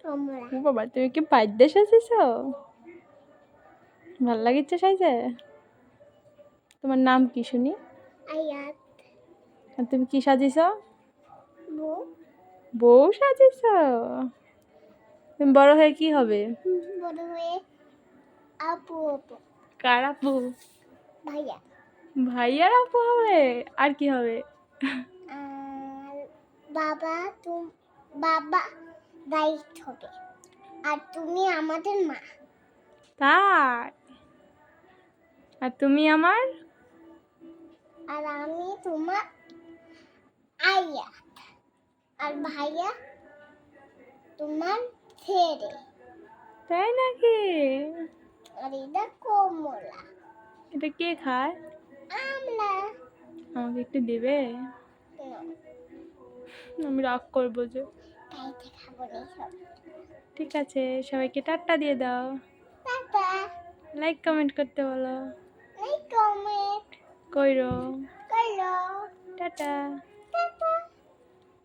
কমলা। ও বাবা, তুমি কি পাইদ্যে সাজিয়েছ? ভাল লাগিচ্ছে সাইজে? তোমার নাম কি শুনি? আয়াত। আর তুমি কি সাজিয়েছ? বউ। বউ সাজিয়েছ? তুমি বড় হয়ে কি হবে? বড় হয়ে আপু আপু। কার আপু? ভাইয়া। ভাইয়ার আপু হবে? আর কি হবে? আর বাবা বাবা দায়িত্ব হবে। আর তুমি আমাদের মা। তাই? আর তুমি আমার? আর আমি তোমার আইয়া। আর ভাইয়া তোমার ছেড়ে। তাই নাকি? আর এটা কমলা। এটা কে খায়? আমরা। আমাকে একটু দেবে? আমি রাগ করবো যে। খাইতে খাবো না সব। ঠিক আছে, সবাইকে টাটা দিয়ে দাও। টাটা। লাইক কমেন্ট করতে বলো। লাইক কমেন্ট কইরো। করো। টাটা।